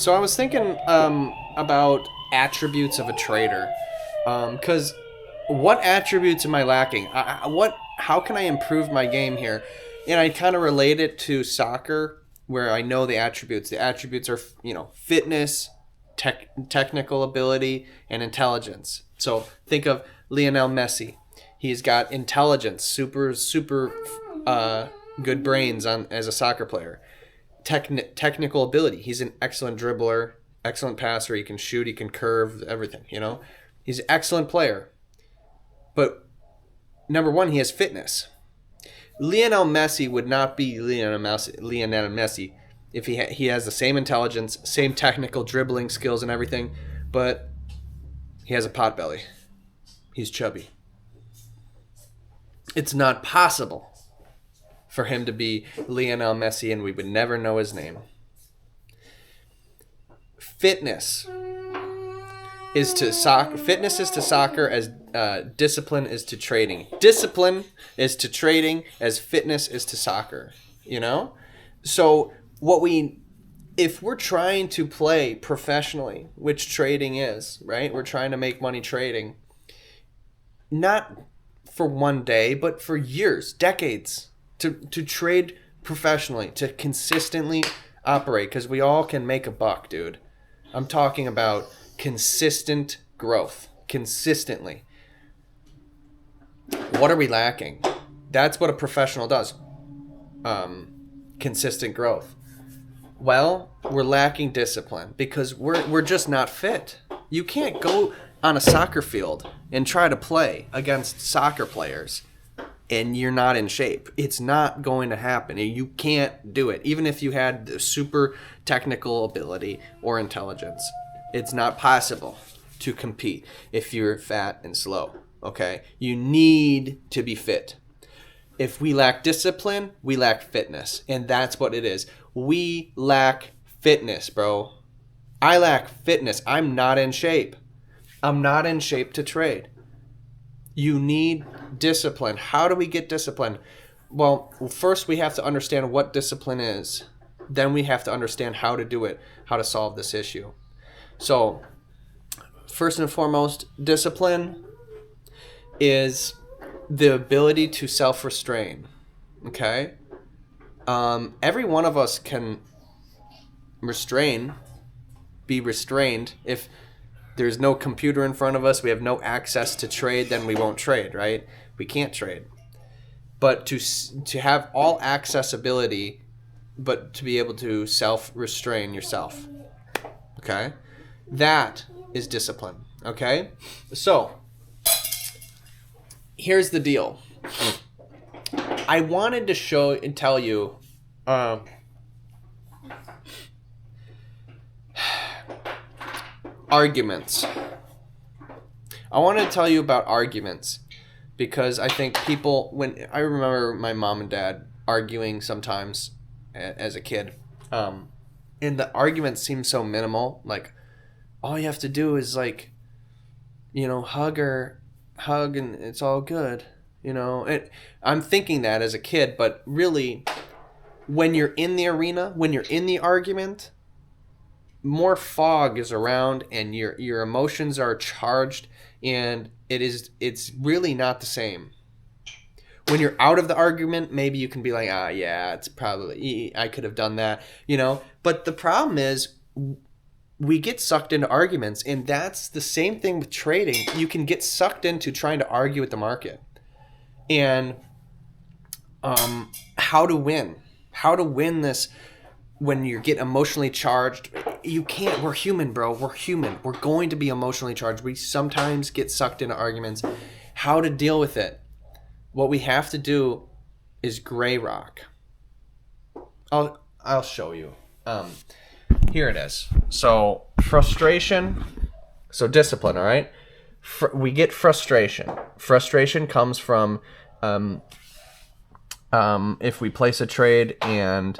So I was thinking about attributes of a trader, because what attributes am I lacking? How can I improve my game here? And I kind of relate it to soccer, where I know the attributes. The attributes are, fitness, technical ability, and intelligence. So think of Lionel Messi. He's got intelligence, super good brains as a soccer player. Technical ability. He's an excellent dribbler, excellent passer. He can shoot, he can curve, everything. He's an excellent player. But number one, he has fitness. Lionel Messi would not be Lionel Messi if he has the same intelligence, same technical dribbling skills and everything, but he has a pot belly. He's chubby. It's not possible for him to be Lionel Messi, and we would never know his name. Fitness is to soccer. Fitness is to soccer as discipline is to trading. Discipline is to trading as fitness is to soccer. So if we're trying to play professionally, which trading is, right? We're trying to make money trading, not for one day, but for years, decades, to trade professionally, to consistently operate, because we all can make a buck, dude. I'm talking about consistent growth, consistently. What are we lacking? That's what a professional does. Consistent growth. Well, we're lacking discipline because we're just not fit. You can't go on a soccer field and try to play against soccer players and you're not in shape. It's not going to happen. You can't do it. Even if you had the super technical ability or intelligence, it's not possible to compete if you're fat and slow. Okay? You need to be fit. If we lack discipline, we lack fitness. And that's what it is. We lack fitness, bro. I lack fitness. I'm not in shape. I'm not in shape to trade. You need discipline. How do we get discipline? Well, first we have to understand what discipline is. Then we have to understand how to do it, how to solve this issue. So, first and foremost, discipline is the ability to self-restrain. Okay? Every one of us can be restrained. If there's no computer in front of us, we have no access to trade, then we won't trade, right? We can't trade. But to have all accessibility, but to be able to self-restrain yourself, okay? That is discipline, okay? So, here's the deal. I wanted to show and tell you arguments. I want to tell you about arguments because I think I remember my mom and dad arguing sometimes as a kid, and the arguments seem so minimal. Like, all you have to do is hug and it's all good. I'm thinking that as a kid, but really, when you're in the arena, when you're in the argument, more fog is around and your emotions are charged, and it's really not the same. When you're out of the argument, maybe you can be like, yeah, it's probably, I could have done that, But the problem is, we get sucked into arguments, and that's the same thing with trading. You can get sucked into trying to argue with the market. And how to win this when you get emotionally charged. You can't. We're human, bro. We're human. We're going to be emotionally charged. We sometimes get sucked into arguments. How to deal with it? What we have to do is gray rock. I'll show you. Here it is. So frustration. So discipline. All right. We get frustration. Frustration comes from if we place a trade and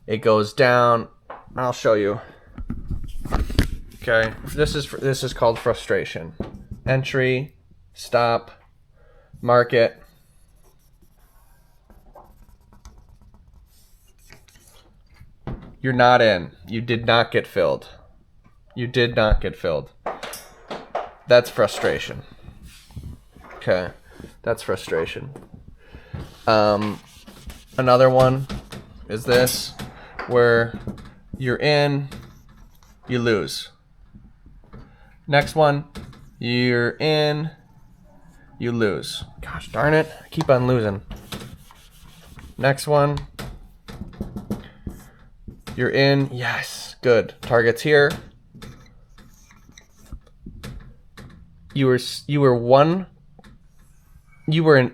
it goes down. I'll show you. Okay, this is called frustration. Entry, stop, market. You're not in. You did not get filled. You did not get filled. That's frustration. Okay. That's frustration. Another one is this, where you're in, you lose. Next one, you're in, you lose. Gosh darn it, I keep on losing. Next one, you're in, yes, good. Target's here. You were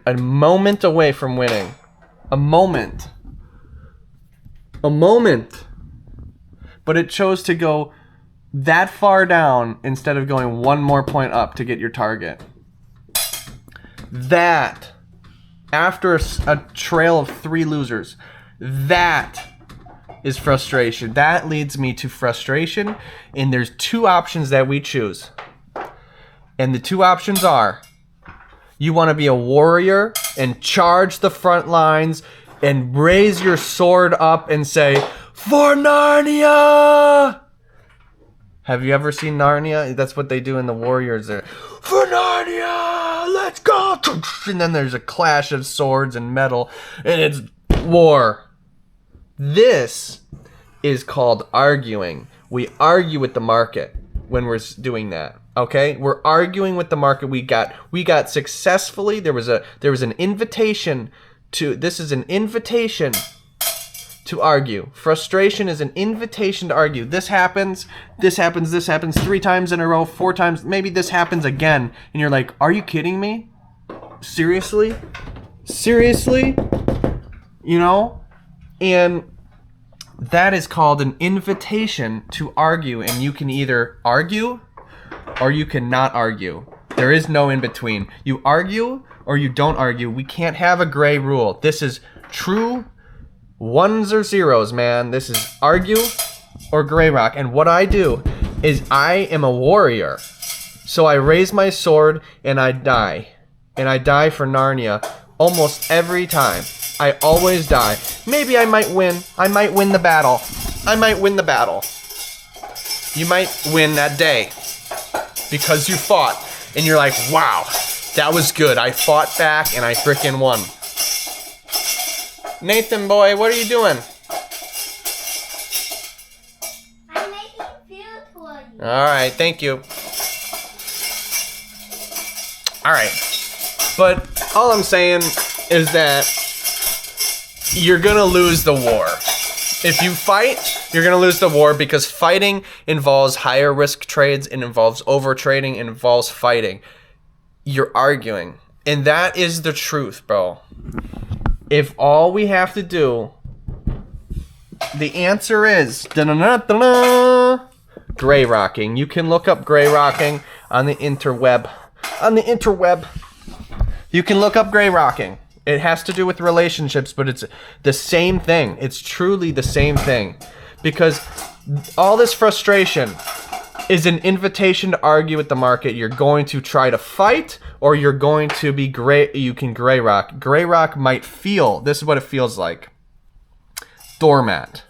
a moment away from winning. A moment. But it chose to go that far down instead of going one more point up to get your target. That, after a trail of 3 losers, that is frustration. That leads me to frustration, and there's 2 options that we choose. And the 2 options are, you want to be a warrior and charge the front lines and raise your sword up and say, "For Narnia!" Have you ever seen Narnia? That's what they do in the Warriors there. "For Narnia! Let's go!" And then there's a clash of swords and metal, and it's war. This is called arguing. We argue with the market when we're doing that. Okay, we're arguing with the market. We got successfully. There was an invitation to. This is an invitation to argue. Frustration is an invitation to argue. This happens 3 times in a row, 4 times. Maybe this happens again, and you're like, "Are you kidding me? Seriously? You know?" And that is called an invitation to argue, and you can either argue or you cannot argue. There is no in between. You argue or you don't argue. We can't have a gray rule. This is true 1s or 0s, man. This is argue or gray rock. And what I do is I am a warrior. So I raise my sword and I die. And I die for Narnia almost every time. I always die. Maybe I might win. I might win the battle. You might win that day because you fought and you're like, "Wow, that was good. I fought back and I frickin' won." Nathan boy, what are you doing? I'm making food for you. All right, thank you. All right, but all I'm saying is that you're gonna lose the war. If you fight, you're gonna lose the war because fighting involves higher risk trades, it involves over trading, it involves fighting. You're arguing, and that is the truth, bro. If all we have to do, the answer is gray rocking. You can look up gray rocking on the interweb. You can look up gray rocking. It has to do with relationships, but it's the same thing. It's truly the same thing. Because all this frustration is an invitation to argue with the market. You're going to try to fight, or you're going to be gray. You can gray rock. Gray rock might feel, this is what it feels like. Doormat.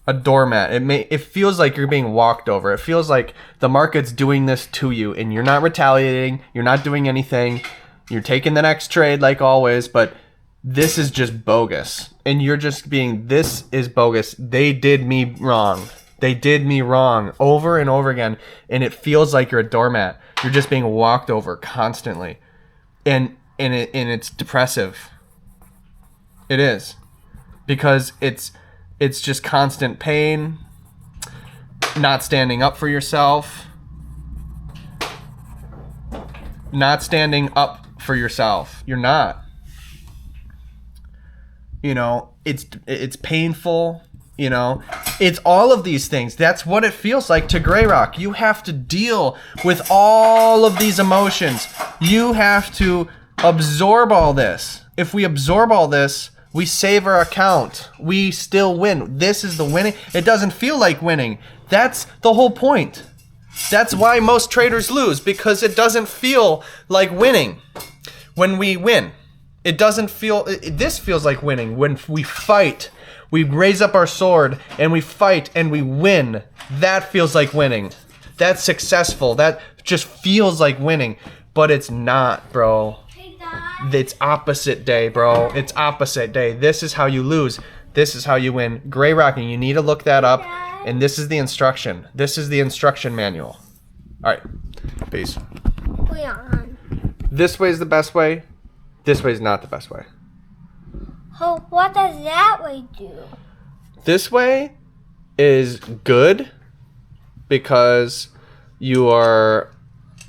A doormat. It feels like you're being walked over. It feels like the market's doing this to you, and you're not retaliating. You're not doing anything. You're taking the next trade like always, but this is just bogus. And you're just being, this is bogus. They did me wrong. They did me wrong over and over again. And it feels like you're a doormat. You're just being walked over constantly. And it's depressive. It is. Because it's just constant pain, not standing up for yourself. Not standing up for yourself. You're not. You know, it's painful, you know. It's all of these things. That's what it feels like to gray rock. You have to deal with all of these emotions. You have to absorb all this. If we absorb all this, we save our account. We still win. This is the winning. It doesn't feel like winning. That's the whole point. That's why most traders lose, because it doesn't feel like winning when we win. It doesn't feel, this feels like winning when we fight, We raise up our sword and we fight and we win. That feels like winning. That's successful. That just feels like winning. But it's not, bro. Hey, Dad. It's opposite day, bro. It's opposite day. This is how you lose. This is how you win. Gray rocking, you need to look that up. And this is the instruction. This is the instruction manual. All right. Peace. We on. This way is the best way. This way is not the best way. Oh, what does that way do? This way is good because you are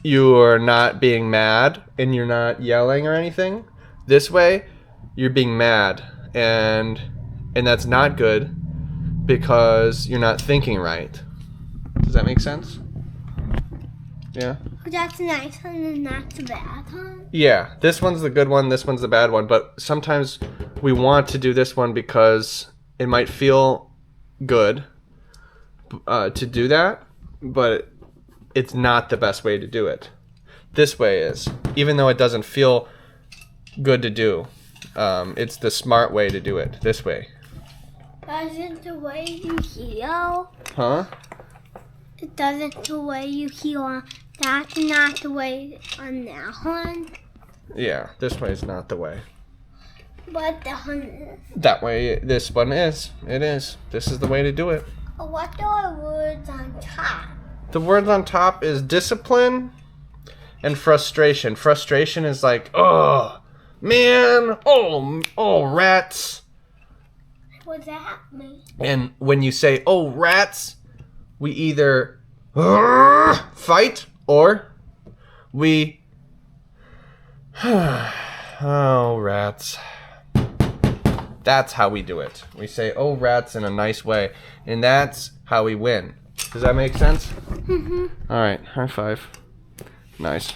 not being mad and you're not yelling or anything. This way, you're being mad and that's not good because you're not thinking right. Does that make sense? Yeah. That's nice one and that's the bad one. Yeah, this one's the good one, this one's the bad one, but sometimes we want to do this one because it might feel good to do that, but it's not the best way to do it. This way is, even though it doesn't feel good to do, it's the smart way to do it, this way. Doesn't the way you heal? Huh? It doesn't the way you heal on. That's not the way on that one. Yeah, this way is not the way. But the one is. That way, this one is. It is. This is the way to do it. What are the words on top? The words on top is discipline and frustration. Frustration is like, oh, man, oh, rats. What does that mean? And when you say, oh, rats, we either fight or we, oh, rats. That's how we do it. We say, oh, rats in a nice way. And that's how we win. Does that make sense? Mm-hmm. All right, high five. Nice.